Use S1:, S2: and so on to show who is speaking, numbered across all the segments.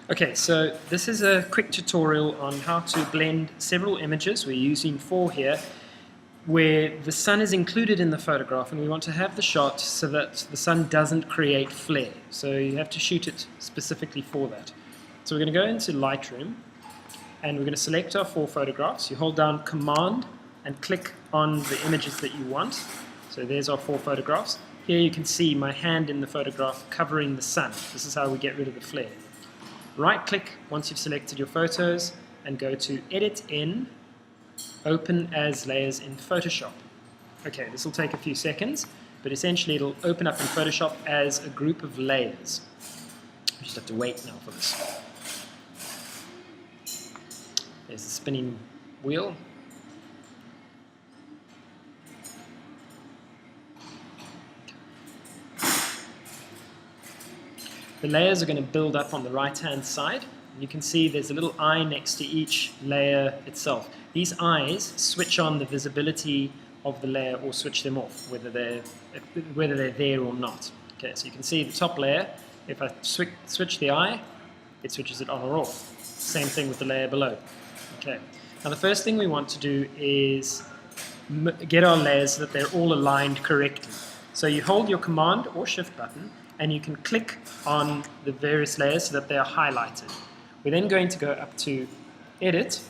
S1: Okay, so this is a quick tutorial on how to blend several images. We're using 4 here, where the sun is included in the photograph, and we want to have the shot so that the sun doesn't create flare. So you have to shoot it specifically for that. So we're going to go into Lightroom, and we're going to select our 4 photographs. You hold down Command and click on the images that you want. So there's our 4 photographs. Here you can see my hand in the photograph covering the sun. This is how we get rid of the flare. Right-click once you've selected your photos and go to Edit In, Open as Layers in Photoshop. Okay, this will take a few seconds, but essentially it'll open up in Photoshop as a group of layers. You just have to wait now for this. There's the spinning wheel. The layers are going to build up on the right-hand side. You can see there's a little eye next to each layer itself. These eyes switch on the visibility of the layer or switch them off, whether they're there or not. Okay, so you can see the top layer. If I switch the eye, it switches it on or off. Same thing with the layer below. Okay. Now the first thing we want to do is get our layers so that they're all aligned correctly. So you hold your Command or Shift button, and you can click on the various layers so that they are highlighted. We're then going to go up to Edit,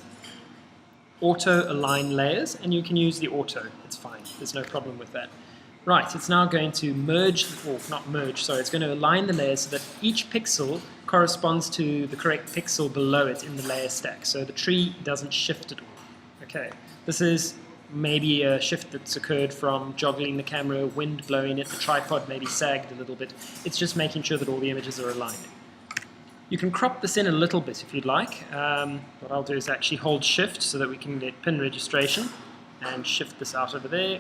S1: Auto Align Layers, and you can use the auto. It's fine. There's no problem with that. Right, it's now going to merge, or not merge, sorry, it's going to align the layers so that each pixel corresponds to the correct pixel below it in the layer stack, so the tree doesn't shift at all. Okay, this is maybe a shift that's occurred from joggling the camera, wind blowing it, the tripod maybe sagged a little bit. It's just making sure that all the images are aligned. You can crop this in a little bit if you'd like. What I'll do is actually hold Shift so that we can get pin registration and shift this out over there.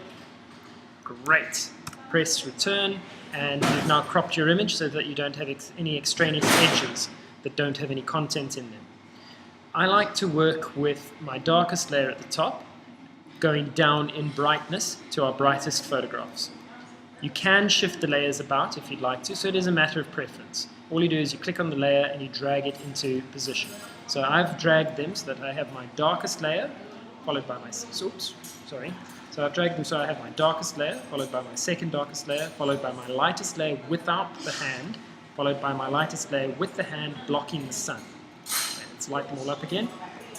S1: Great. Press Return, and you've now cropped your image so that you don't have any extraneous edges that don't have any content in them. I like to work with my darkest layer at the top, going down in brightness to our brightest photographs. You can shift the layers about if you'd like to, so it is a matter of preference. All you do is you click on the layer and you drag it into position. So I've dragged them so that I have my darkest layer, followed by my, So I've dragged them so I have my darkest layer, followed by my second darkest layer, followed by my lightest layer without the hand, followed by my lightest layer with the hand blocking the sun. Okay, let's light them all up again.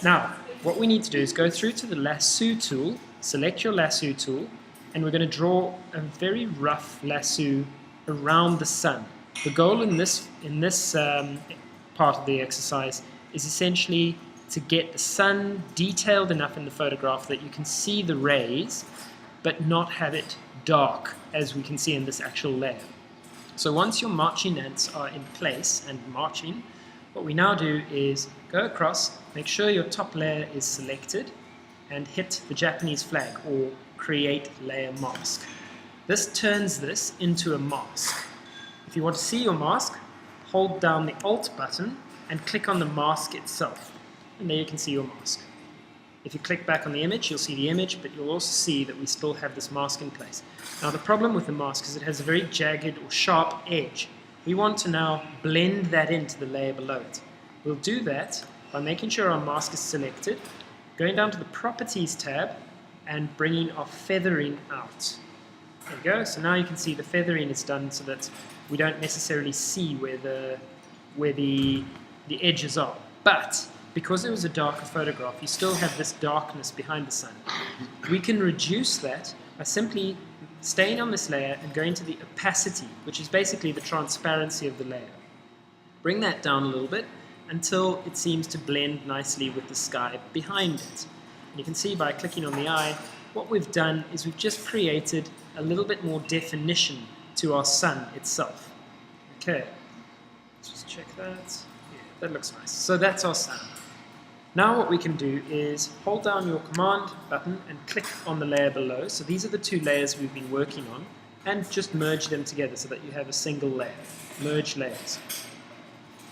S1: Now, what we need to do is go through to the lasso tool, select your lasso tool, and we're going to draw a very rough lasso around the sun. The goal in this part of the exercise is essentially to get the sun detailed enough in the photograph that you can see the rays, but not have it dark, as we can see in this actual layer. So once your marching ants are in place and marching, what we now do is go across, make sure your top layer is selected, and hit the Japanese flag, or Create Layer Mask. This turns this into a mask. If you want to see your mask, hold down the Alt button and click on the mask itself. And there you can see your mask. If you click back on the image, you'll see the image, but you'll also see that we still have this mask in place. Now the problem with the mask is it has a very jagged or sharp edge. We want to now blend that into the layer below it. We'll do that by making sure our mask is selected, going down to the Properties tab, and bringing our feathering out. There we go. So now you can see the feathering is done so that we don't necessarily see where the edges are. But because it was a darker photograph, you still have this darkness behind the sun. We can reduce that by simply staying on this layer and going to the opacity, which is basically the transparency of the layer. Bring that down a little bit until it seems to blend nicely with the sky behind it. And you can see by clicking on the eye, what we've done is we've just created a little bit more definition to our sun itself. Okay, let's just check that. Yeah, that looks nice. So that's our sun. Now what we can do is hold down your Command button and click on the layer below. So these are the 2 layers we've been working on, and just merge them together so that you have a single layer. Merge layers.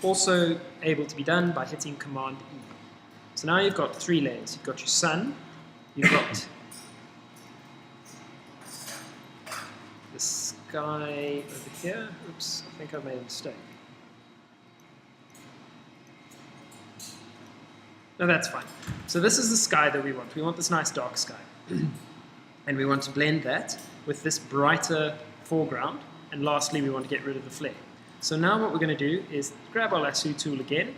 S1: Also able to be done by hitting Command E. So now you've got 3 layers. You've got your sun, you've got the sky over here. Oops, I think I made a mistake. No, that's fine. So this is the sky that we want. We want this nice dark sky. And we want to blend that with this brighter foreground. And lastly, we want to get rid of the flare. So now what we're going to do is grab our lasso tool again,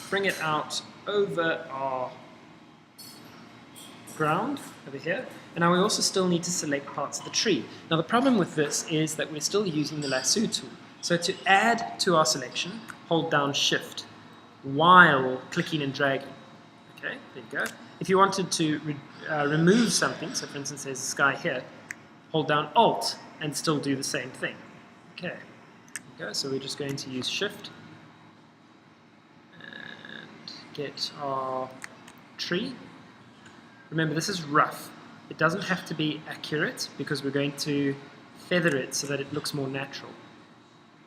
S1: bring it out over our ground over here. And now we also still need to select parts of the tree. Now the problem with this is that we're still using the lasso tool. So to add to our selection, hold down Shift while clicking and dragging. Okay, there you go. If you wanted to remove something, so for instance there's a sky here, hold down Alt and still do the same thing. Okay, there you go. So we're just going to use Shift and get our tree. Remember, this is rough. It doesn't have to be accurate because we're going to feather it so that it looks more natural.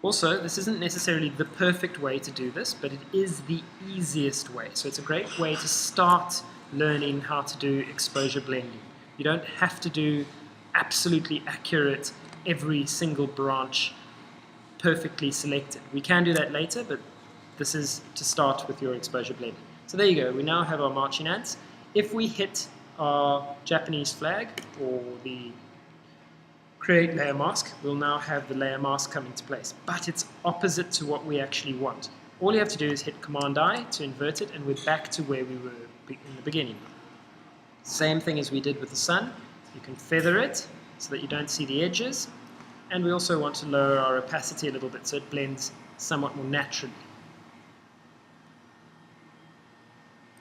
S1: Also, this isn't necessarily the perfect way to do this, but it is the easiest way. So it's a great way to start learning how to do exposure blending. You don't have to do absolutely accurate, every single branch perfectly selected. We can do that later, but this is to start with your exposure blending. So there you go. We now have our marching ants. If we hit our Japanese flag or the create layer mask, we'll now have the layer mask come into place. But it's opposite to what we actually want. All you have to do is hit Command-I to invert it, and we're back to where we were in the beginning. Same thing as we did with the sun. You can feather it so that you don't see the edges. And we also want to lower our opacity a little bit so it blends somewhat more naturally.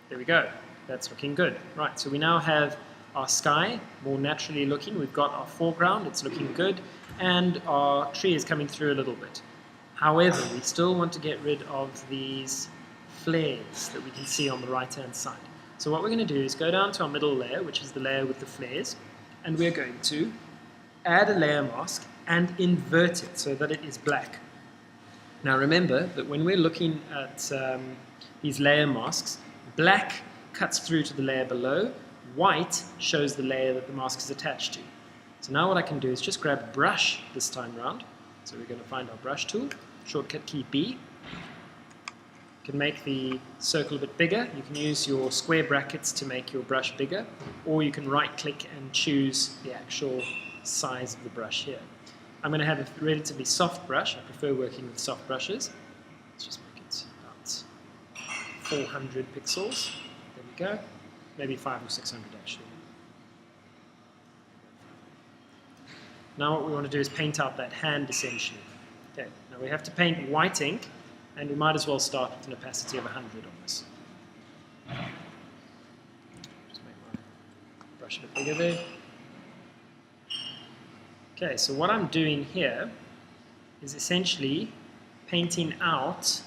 S1: There we go. That's looking good. Right, so we now have our sky more naturally looking. We've got our foreground, it's looking good, and our tree is coming through a little bit. However, we still want to get rid of these flares that we can see on the right-hand side. So what we're going to do is go down to our middle layer, which is the layer with the flares, and we're going to add a layer mask and invert it so that it is black. Now remember that when we're looking at these layer masks, black cuts through to the layer below, white shows the layer that the mask is attached to. So now what I can do is just grab a brush this time round. So we're going to find our brush tool, shortcut key B. You can make the circle a bit bigger. You can use your square brackets to make your brush bigger, or you can right click and choose the actual size of the brush here. I'm going to have a relatively soft brush. I prefer working with soft brushes. Let's just make it about 400 pixels. There we go. Maybe 500 or 600 actually. Now what we want to do is paint out that hand essentially. Okay, now we have to paint white ink, and we might as well start with an opacity of 100 on this. Just make my brush a bit bigger there. Okay, so what I'm doing here is essentially painting out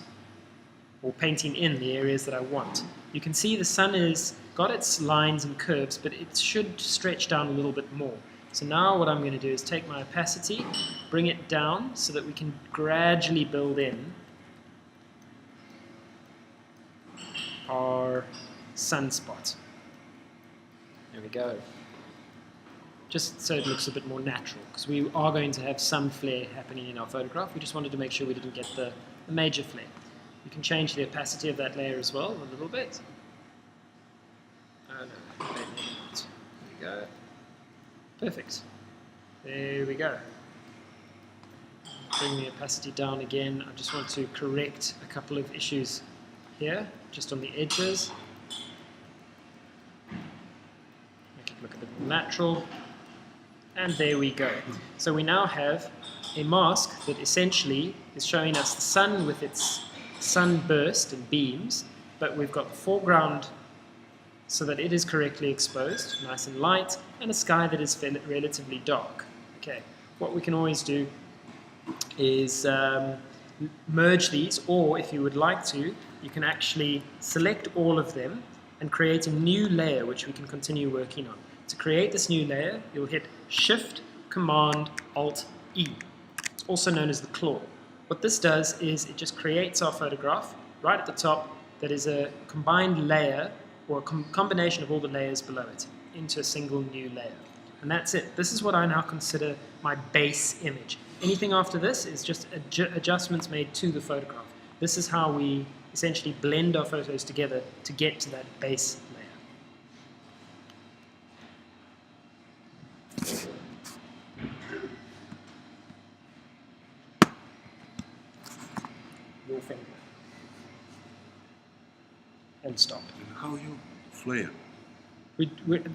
S1: or painting in the areas that I want. You can see the sun has got its lines and curves, but it should stretch down a little bit more. So now what I'm going to do is take my opacity, bring it down so that we can gradually build in our sunspot. There we go. Just so it looks a bit more natural, because we are going to have some flare happening in our photograph. We just wanted to make sure we didn't get the major flare. You can change the opacity of that layer as well a little bit. Oh no, maybe not. There we go. Perfect. There we go. Bring the opacity down again. I just want to correct a couple of issues here, just on the edges. Make it look a bit more natural. And there we go. So we now have a mask that essentially is showing us the sun with its sunburst and beams, but we've got the foreground so that it is correctly exposed, nice and light, and a sky that is relatively dark. Okay, what we can always do is merge these, or if you would like to, you can actually select all of them and create a new layer which we can continue working on. To create this new layer, you'll hit Shift, Command, Alt, E. It's also known as the claw. What this does is it just creates our photograph right at the top that is a combined layer, or a combination of all the layers below it, into a single new layer. And that's it. This is what I now consider my base image. Anything after this is just adjustments made to the photograph. This is how we essentially blend our photos together to get to that base layer. Your finger. And stop.
S2: And how you flare?
S1: That